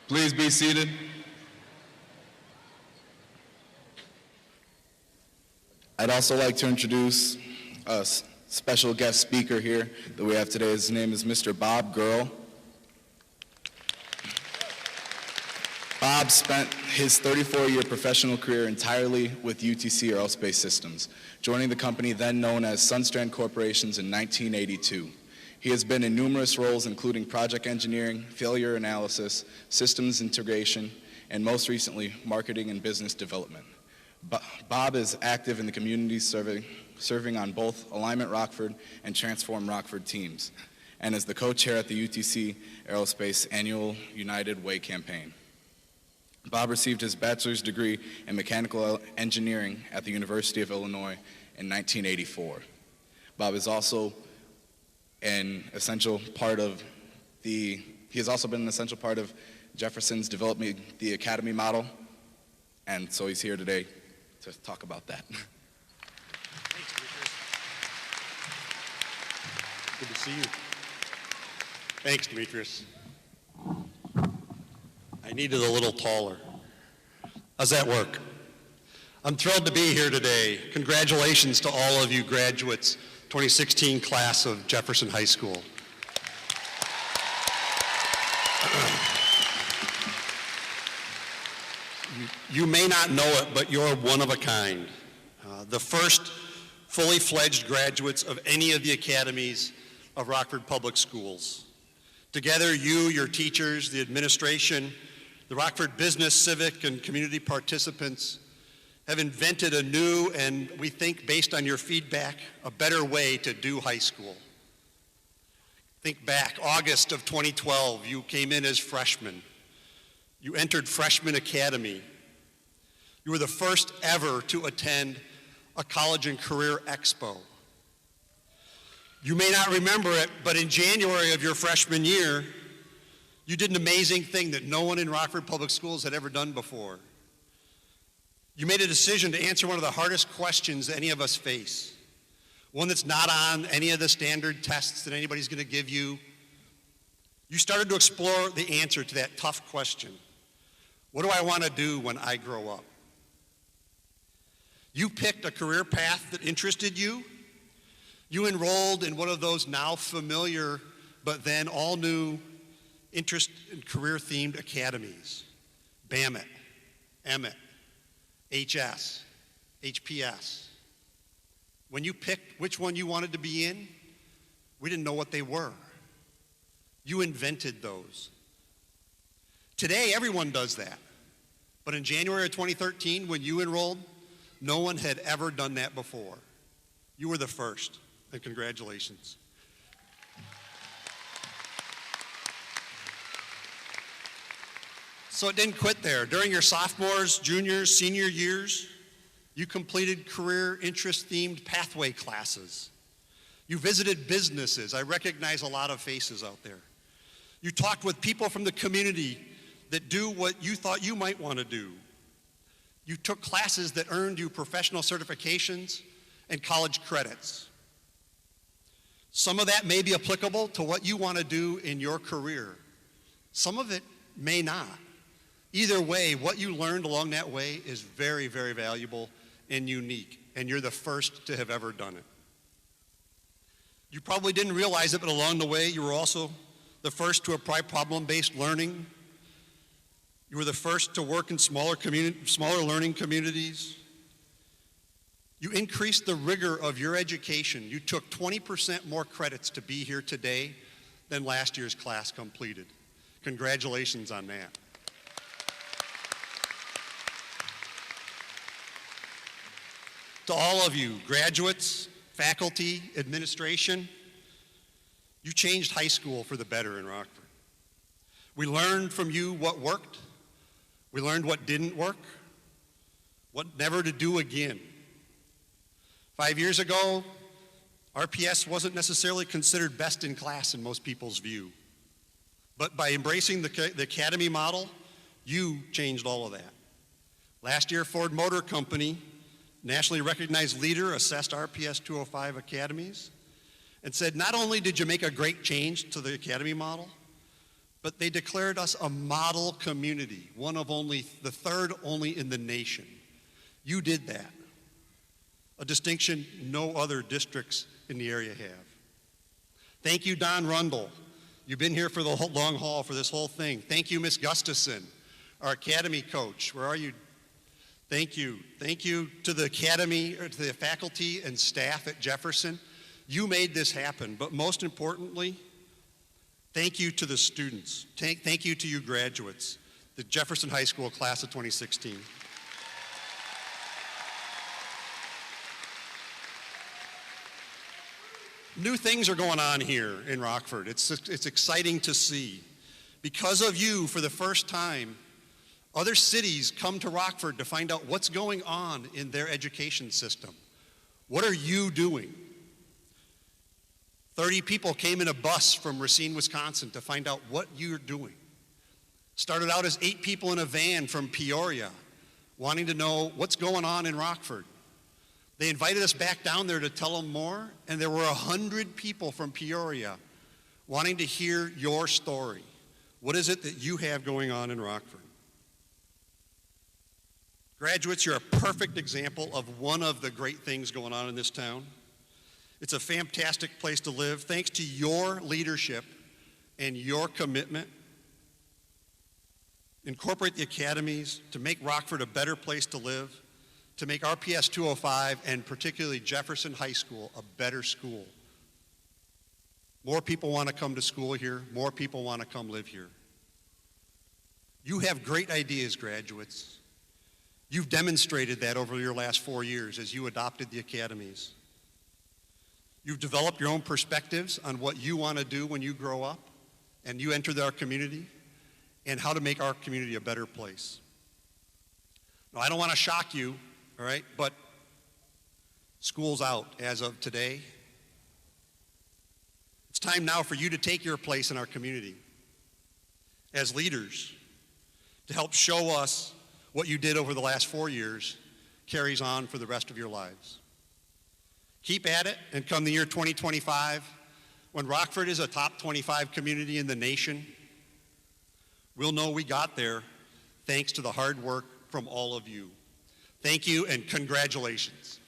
Please be seated. I'd also like to introduce a special guest speaker here that we have today. His name is Mr. Bob Gurl. Bob spent his 34-year professional career entirely with UTC Aerospace Systems, joining the company then known as Sunstrand Corporations in 1982. He has been in numerous roles including project engineering, failure analysis, systems integration, and most recently, marketing and business development. Bob is active in the community serving on both Alignment Rockford and Transform Rockford teams, and is the co-chair at the UTC Aerospace Annual United Way campaign. Bob received his bachelor's degree in mechanical engineering at the University of Illinois in 1984. Bob is also he has also been an essential part of Jefferson's developing the academy model, and so he's here today to talk about that. Thanks, Demetrius. Good to see you. Thanks, Demetrius. I needed a little taller. How's that work? I'm thrilled to be here today. Congratulations to all of you graduates, 2016 class of Jefferson High School. You may not know it, but you're one of a kind. The first fully fledged graduates of any of the academies of Rockford Public Schools. Together, you, your teachers, the administration, the Rockford business, civic, and community participants have invented a new, and we think based on your feedback, a better way to do high school. Think back, August of 2012, you came in as freshmen. You entered Freshman Academy. You were the first ever to attend a College and Career Expo. You may not remember it, but in January of your freshman year, you did an amazing thing that no one in Rockford Public Schools had ever done before. You made a decision to answer one of the hardest questions any of us face, one that's not on any of the standard tests that anybody's going to give you. You started to explore the answer to that tough question. What do I want to do when I grow up? You picked a career path that interested you. You enrolled in one of those now familiar but then all new interest and career-themed academies, BAMIT, EMIT, HS, HPS. When you picked which one you wanted to be in, we didn't know what they were. You invented those. Today, everyone does that. But in January of 2013, when you enrolled, no one had ever done that before. You were the first, and congratulations. So it didn't quit there. During your sophomores, juniors, senior years, you completed career interest-themed pathway classes. You visited businesses. I recognize a lot of faces out there. You talked with people from the community that do what you thought you might want to do. You took classes that earned you professional certifications and college credits. Some of that may be applicable to what you want to do in your career. Some of it may not. Either way, what you learned along that way is very, very valuable and unique, and you're the first to have ever done it. You probably didn't realize it, but along the way, you were also the first to apply problem-based learning. You were the first to work in smaller learning communities. You increased the rigor of your education. You took 20% more credits to be here today than last year's class completed. Congratulations on that. To all of you, graduates, faculty, administration, you changed high school for the better in Rockford. We learned from you what worked. We learned what didn't work, what never to do again. 5 years ago, RPS wasn't necessarily considered best in class in most people's view. But by embracing the academy model, you changed all of that. Last year, Ford Motor Company, nationally recognized leader, assessed RPS 205 academies and said, not only did you make a great change to the academy model, but they declared us a model community, one of only, the third only in the nation. You did that, a distinction no other districts in the area have. Thank you, Don Rundle. You've been here for the long haul for this whole thing. Thank you, Ms. Gustafson, our academy coach. Where are you? Thank you. Thank you to the academy, or to the faculty and staff at Jefferson. You made this happen, but most importantly, thank you to the students. Thank you to you graduates, the Jefferson High School class of 2016. New things are going on here in Rockford. It's exciting to see. Because of you, for the first time, other cities come to Rockford to find out what's going on in their education system. What are you doing? 30 people came in a bus from Racine, Wisconsin to find out what you're doing. Started out as 8 people in a van from Peoria, wanting to know what's going on in Rockford. They invited us back down there to tell them more, and there were 100 people from Peoria wanting to hear your story. What is it that you have going on in Rockford? Graduates, you're a perfect example of one of the great things going on in this town. It's a fantastic place to live. Thanks to your leadership and your commitment, incorporate the academies to make Rockford a better place to live, to make RPS 205 and particularly Jefferson High School a better school. More people want to come to school here. More people want to come live here. You have great ideas, graduates. You've demonstrated that over your last 4 years as you adopted the academies. You've developed your own perspectives on what you want to do when you grow up and you enter our community and how to make our community a better place. Now, I don't want to shock you, all right, but school's out as of today. It's time now for you to take your place in our community as leaders to help show us what you did over the last 4 years carries on for the rest of your lives. Keep at it, and come the year 2025, when Rockford is a top 25 community in the nation, we'll know we got there thanks to the hard work from all of you. Thank you and congratulations.